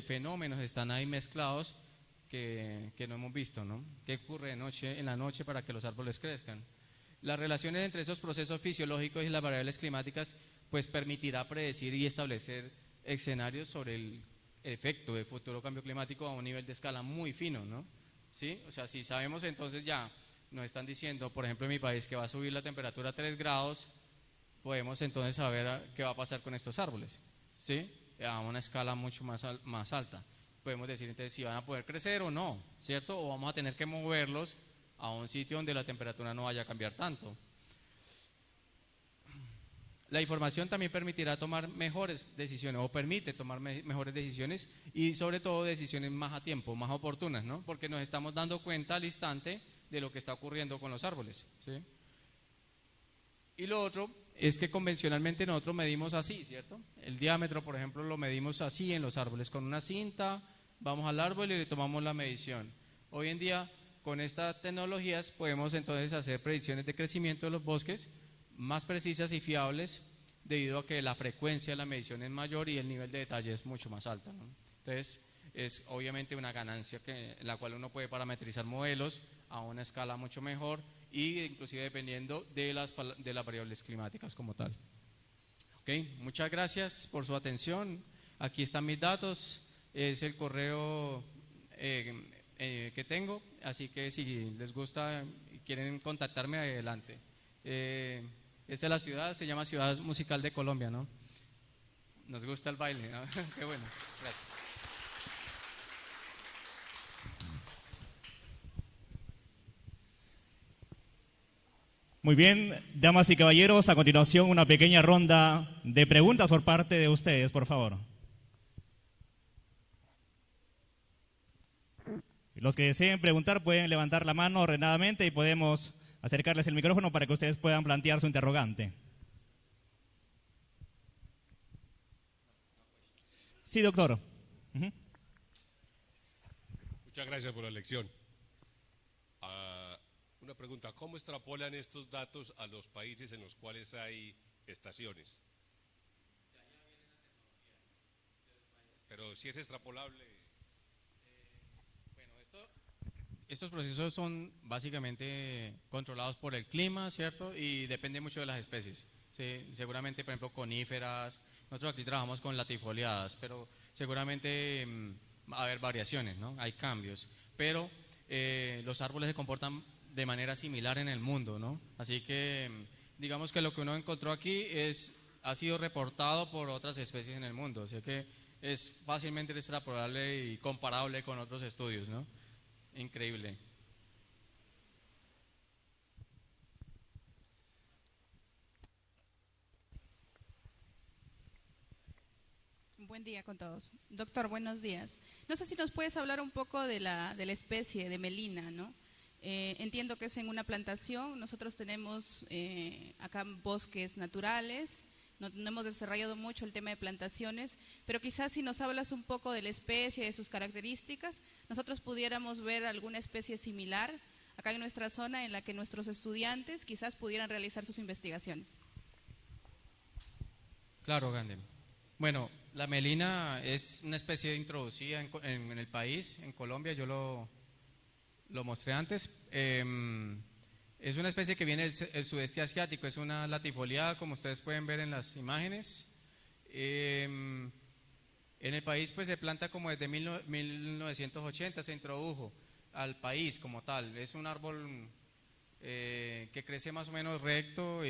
B: fenómenos están ahí mezclados que no hemos visto, ¿no? ¿Qué ocurre en la noche para que los árboles crezcan? Las relaciones entre esos procesos fisiológicos y las variables climáticas pues permitirá predecir y establecer escenarios sobre el efecto de futuro cambio climático a un nivel de escala muy fino, ¿no? ¿Sí? O sea, si sabemos entonces ya, nos están diciendo, por ejemplo en mi país, que va a subir la temperatura a 3 grados, podemos entonces saber qué va a pasar con estos árboles, ¿sí? A una escala mucho más alta. Podemos decir entonces si van a poder crecer o no, ¿cierto? O vamos a tener que moverlos a un sitio donde la temperatura no vaya a cambiar tanto. La información también permitirá tomar mejores decisiones o permite tomar mejores decisiones y sobre todo decisiones más a tiempo, más oportunas, ¿no? Porque nos estamos dando cuenta al instante de lo que está ocurriendo con los árboles, ¿sí? Y lo otro es que convencionalmente nosotros medimos así, ¿cierto? El diámetro, por ejemplo, lo medimos así en los árboles, con una cinta, vamos al árbol y le tomamos la medición. Hoy en día, con estas tecnologías, podemos entonces hacer predicciones de crecimiento de los bosques más precisas y fiables debido a que la frecuencia de la medición es mayor y el nivel de detalle es mucho más alto, ¿no? Entonces, es obviamente una ganancia en la cual uno puede parametrizar modelos a una escala mucho mejor y inclusive dependiendo de las variables climáticas como tal. Ok, muchas gracias por su atención. Aquí están mis datos. es el correo que tengo, así que si les gusta y quieren contactarme, adelante. Esta es la ciudad, se llama Ciudad Musical de Colombia, ¿no? Nos gusta el baile, ¿no? Qué bueno, gracias.
A: Muy bien, damas y caballeros, a continuación una pequeña ronda de preguntas por parte de ustedes, por favor. Los que deseen preguntar pueden levantar la mano ordenadamente y podemos acercarles el micrófono para que ustedes puedan plantear su interrogante. Sí, doctor.
C: Muchas gracias por la lección. Una pregunta, ¿cómo extrapolan estos datos a los países en los cuales hay estaciones? Pero si es extrapolable.
B: Bueno, estos procesos son básicamente controlados por el clima, ¿cierto? Y depende mucho de las especies. Sí, seguramente, por ejemplo, coníferas. Nosotros aquí trabajamos con latifoliadas, pero seguramente va a haber variaciones, ¿no? Hay cambios. Pero los árboles se comportan de manera similar en el mundo, ¿no? Así que digamos que lo que uno encontró aquí ha sido reportado por otras especies en el mundo, así que es fácilmente extrapolable y comparable con otros estudios, ¿no? Increíble.
D: Buen día con todos. Doctor, buenos días. No sé si nos puedes hablar un poco de la especie de melina, ¿no? Entiendo que es en una plantación. Nosotros tenemos acá bosques naturales. No hemos desarrollado mucho el tema de plantaciones, pero quizás si nos hablas un poco de la especie, de sus características, nosotros pudiéramos ver alguna especie similar acá en nuestra zona en la que nuestros estudiantes quizás pudieran realizar sus investigaciones.
B: Claro, Gandhi. Bueno, la melina es una especie introducida en el país, en Colombia, yo lo mostré antes. Es una especie que viene del sudeste asiático, es una latifoliada, como ustedes pueden ver en las imágenes. En el país pues se planta como desde 1980, se introdujo al país como tal. Es un árbol que crece más o menos recto,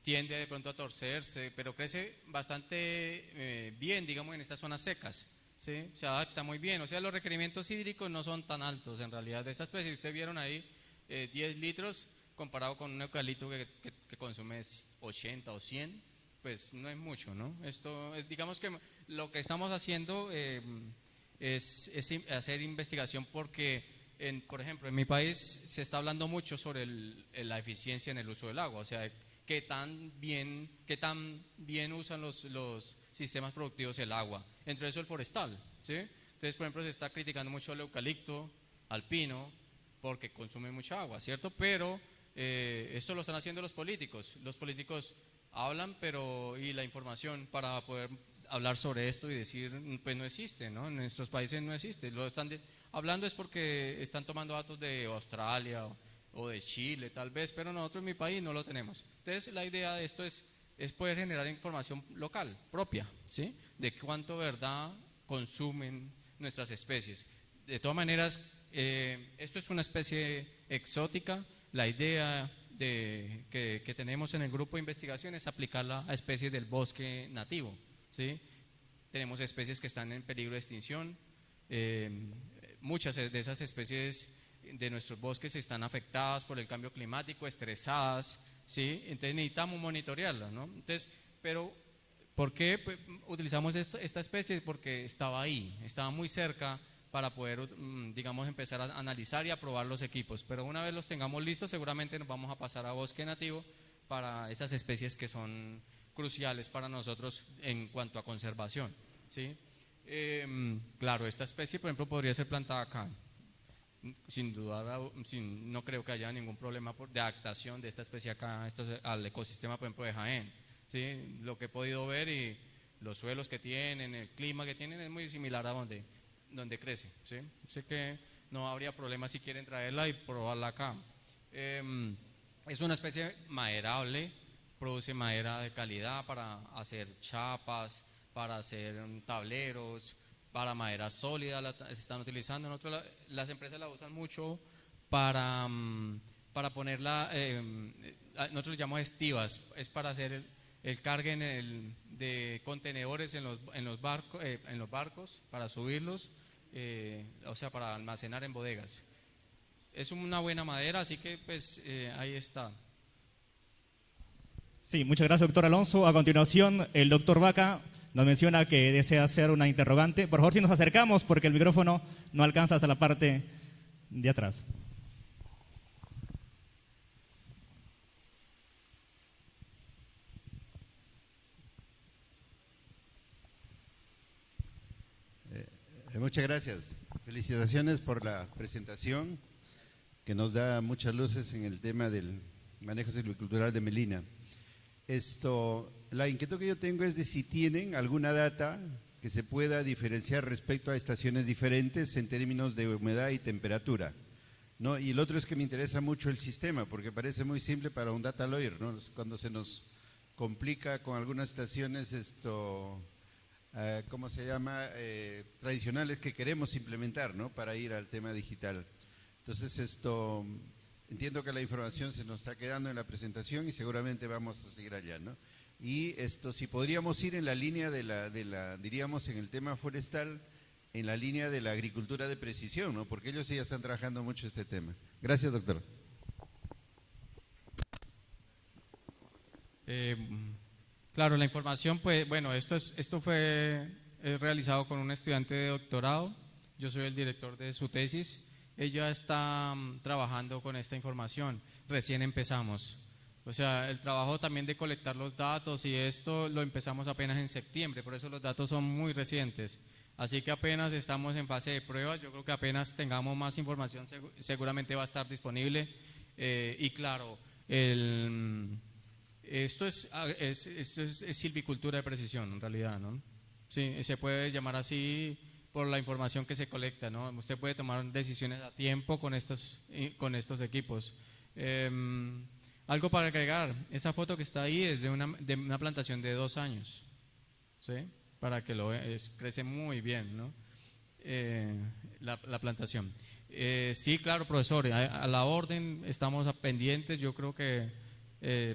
B: tiende de pronto a torcerse, pero crece bastante bien, digamos, en estas zonas secas. ¿Sí? Se adapta muy bien, o sea, los requerimientos hídricos no son tan altos en realidad de esta especie. Ustedes vieron ahí 10 litros comparado con un eucalipto que consume 80 o 100, pues no es mucho, ¿no? Esto, digamos que lo que estamos haciendo es hacer investigación porque, por ejemplo, en mi país se está hablando mucho sobre la eficiencia en el uso del agua, o sea, qué tan bien usan los sistemas productivos el agua, entre eso el forestal, ¿sí? Entonces, por ejemplo, se está criticando mucho el eucalipto alpino porque consume mucha agua, ¿cierto? Pero esto lo están haciendo los políticos hablan, pero y la información para poder hablar sobre esto y decir, pues no existe, ¿no? En nuestros países no existe, lo están hablando es porque están tomando datos de Australia o de Chile tal vez, pero nosotros en mi país no lo tenemos. Entonces la idea de esto es poder generar información local, propia, ¿sí? De cuánto verdad consumen nuestras especies. De todas maneras, esto es una especie exótica. La idea que tenemos en el grupo de investigación es aplicarla a especies del bosque nativo, ¿sí? Tenemos especies que están en peligro de extinción. Muchas de esas especies de nuestros bosques están afectadas por el cambio climático, estresadas, ¿sí? Entonces necesitamos monitorearlas, ¿no? Entonces, pero ¿por qué pues, utilizamos esta especie? Porque estaba ahí, estaba muy cerca para poder, digamos, empezar a analizar y a probar los equipos. Pero una vez los tengamos listos, seguramente nos vamos a pasar a bosque nativo para estas especies que son cruciales para nosotros en cuanto a conservación, ¿sí? Claro, esta especie, por ejemplo, podría ser plantada acá. Sin duda, no creo que haya ningún problema de adaptación de esta especie acá al ecosistema, por ejemplo, de Jaén. ¿Sí? Lo que he podido ver y los suelos que tienen, el clima que tienen es muy similar a donde crece. ¿Sí? Así que no habría problema si quieren traerla y probarla acá. Es una especie maderable, produce madera de calidad para hacer chapas, para hacer tableros, para madera sólida se están utilizando. Las empresas la usan mucho para ponerla, nosotros le llamamos estivas, es para hacer el cargue de contenedores en los barcos, para subirlos, o sea, para almacenar en bodegas. Es una buena madera, así que pues ahí está.
A: Sí, muchas gracias, doctor Alonso. A continuación, el doctor Vaca nos menciona que desea hacer una interrogante. Por favor, si nos acercamos, porque el micrófono no alcanza hasta la parte de atrás.
E: Muchas gracias. Felicitaciones por la presentación que nos da muchas luces en el tema del manejo silvicultural de Melina. La inquietud que yo tengo es de si tienen alguna data que se pueda diferenciar respecto a estaciones diferentes en términos de humedad y temperatura, ¿no? Y el otro es que me interesa mucho el sistema, porque parece muy simple para un data lawyer, ¿no? Cuando se nos complica con algunas estaciones ¿cómo se llama? Tradicionales que queremos implementar, ¿no? Para ir al tema digital. Entonces entiendo que la información se nos está quedando en la presentación y seguramente vamos a seguir allá, ¿no? Y si podríamos ir en la línea diríamos en el tema forestal, en la línea de la agricultura de precisión, ¿no? Porque ellos sí ya están trabajando mucho este tema. Gracias, doctor.
B: Claro, la información, pues, bueno, esto fue realizado con un estudiante de doctorado. Yo soy el director de su tesis. Ella está trabajando con esta información. Recién empezamos. O sea, el trabajo también de colectar los datos y esto lo empezamos apenas en septiembre, por eso los datos son muy recientes. Así que apenas estamos en fase de pruebas. Yo creo que apenas tengamos más información seguramente va a estar disponible. Y claro, esto es silvicultura de precisión en realidad, ¿no? Sí, se puede llamar así por la información que se colecta, ¿no? Usted puede tomar decisiones a tiempo con estos equipos. Algo para agregar, esta foto que está ahí es de una plantación de 2 años, ¿sí? Para que lo vean, crece muy bien, ¿no? La plantación. Sí, claro, profesor, a la orden, estamos pendientes. Yo creo que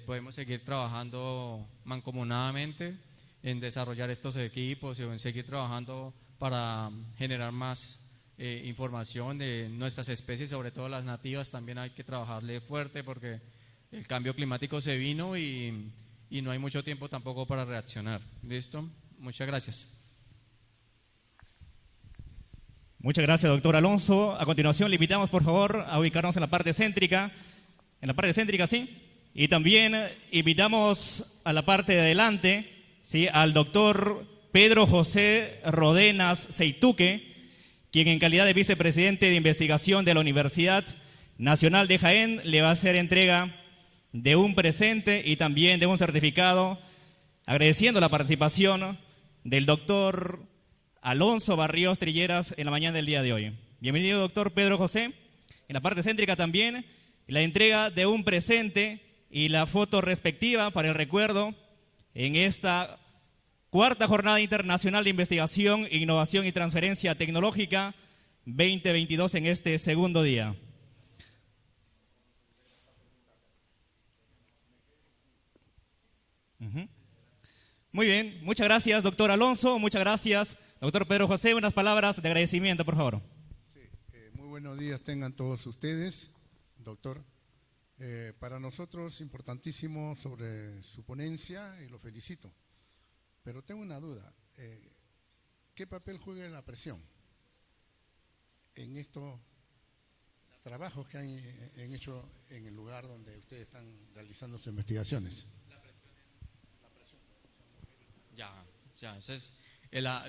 B: podemos seguir trabajando mancomunadamente en desarrollar estos equipos y en seguir trabajando para generar más información de nuestras especies, sobre todo las nativas. También hay que trabajarle fuerte porque el cambio climático se vino y no hay mucho tiempo tampoco para reaccionar. ¿Listo? Muchas gracias.
A: Muchas gracias, doctor Alonso. A continuación, le invitamos, por favor, a ubicarnos en la parte céntrica. En la parte céntrica, sí. Y también invitamos a la parte de adelante, ¿sí?, al doctor Pedro José Rodenas Seituque, quien en calidad de vicepresidente de investigación de la Universidad Nacional de Jaén le va a hacer entrega de un presente y también de un certificado, agradeciendo la participación del doctor Alonso Barrios Trilleras en la mañana del día de hoy. Bienvenido, doctor Pedro José. En la parte céntrica también, la entrega de un presente y la foto respectiva para el recuerdo en esta 4ª Jornada Internacional de Investigación, Innovación y Transferencia Tecnológica 2022 en este segundo día. Muy bien, muchas gracias, doctor Alonso, muchas gracias, doctor Pedro José. Unas palabras de agradecimiento, por favor.
F: Sí, muy buenos días tengan todos ustedes, doctor. Para nosotros importantísimo sobre su ponencia y lo felicito. Pero tengo una duda. ¿Qué papel juega la presión en estos trabajos que han hecho en el lugar donde ustedes están realizando sus investigaciones?
B: Ya, eso es,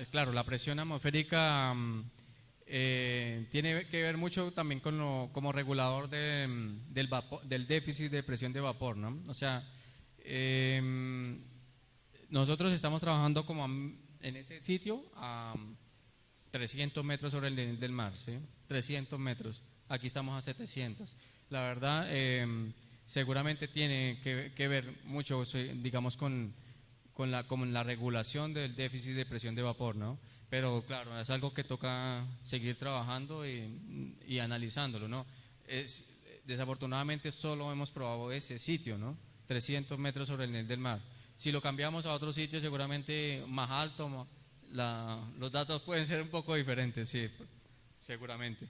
B: claro, la presión atmosférica tiene que ver mucho también como regulador del déficit de presión de vapor, ¿no? O sea, nosotros estamos trabajando como en ese sitio a 300 metros sobre el nivel del mar, ¿sí? 300 metros, aquí estamos a 700. La verdad, seguramente tiene que ver mucho, digamos, con la regulación del déficit de presión de vapor, ¿no? Pero claro, es algo que toca seguir trabajando y analizándolo, ¿no? Desafortunadamente solo hemos probado ese sitio, ¿no? 300 metros sobre el nivel del mar. Si lo cambiamos a otro sitio, seguramente más alto, los datos pueden ser un poco diferentes, sí, seguramente.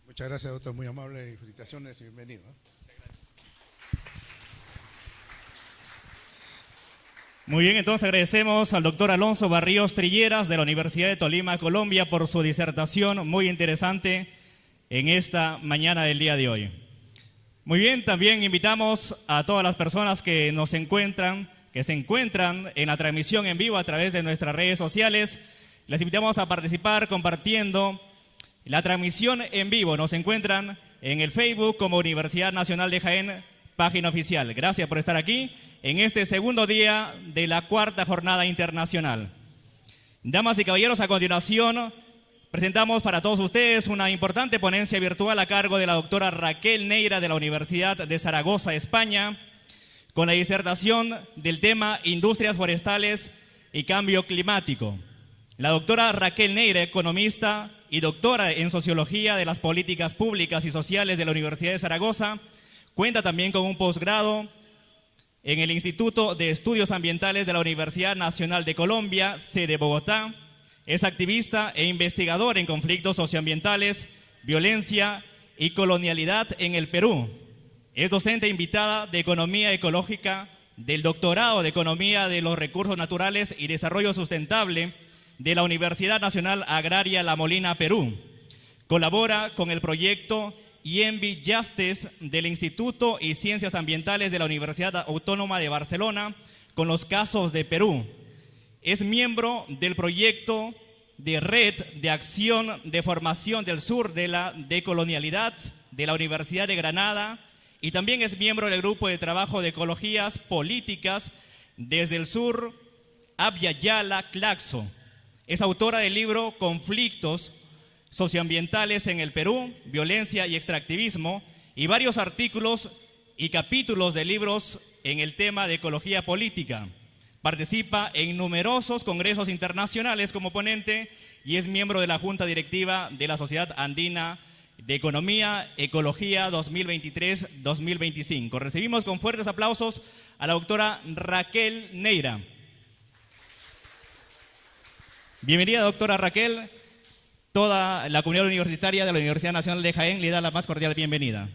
F: Muchas gracias, doctor, muy amable y felicitaciones y bienvenido.
A: Muy bien, entonces agradecemos al doctor Alonso Barríos Trilleras de la Universidad de Tolima, Colombia, por su disertación muy interesante en esta mañana del día de hoy. Muy bien, también invitamos a todas las personas que se encuentran en la transmisión en vivo a través de nuestras redes sociales. Les invitamos a participar compartiendo la transmisión en vivo. Nos encuentran en el Facebook como Universidad Nacional de Jaén, página oficial. Gracias por estar aquí en este segundo día de la cuarta jornada internacional. Damas y caballeros, a continuación presentamos para todos ustedes una importante ponencia virtual a cargo de la doctora Raquel Neira de la Universidad de Zaragoza, España, con la disertación del tema Industrias forestales y cambio climático. La doctora Raquel Neira, economista y doctora en Sociología de las Políticas Públicas y Sociales de la Universidad de Zaragoza, cuenta también con un posgrado en el Instituto de Estudios Ambientales de la Universidad Nacional de Colombia, sede Bogotá. Es activista e investigador en conflictos socioambientales, violencia y colonialidad en el Perú. Es docente invitada de Economía Ecológica del Doctorado de Economía de los Recursos Naturales y Desarrollo Sustentable de la Universidad Nacional Agraria La Molina, Perú. Colabora con el proyecto IENVI Justice del Instituto y Ciencias Ambientales de la Universidad Autónoma de Barcelona con los casos de Perú. Es miembro del proyecto de Red de Acción de Formación del Sur de la Decolonialidad de la Universidad de Granada y también es miembro del Grupo de Trabajo de Ecologías Políticas desde el Sur, Abya Yala, Claxo. Es autora del libro Conflictos socioambientales en el Perú, violencia y extractivismo, y varios artículos y capítulos de libros en el tema de ecología política. Participa en numerosos congresos internacionales como ponente y es miembro de la Junta Directiva de la Sociedad Andina de Economía, Ecología 2023-2025. Recibimos con fuertes aplausos a la doctora Raquel Neira. Bienvenida, doctora Raquel. Toda la comunidad universitaria de la Universidad Nacional de Jaén le da la más cordial bienvenida.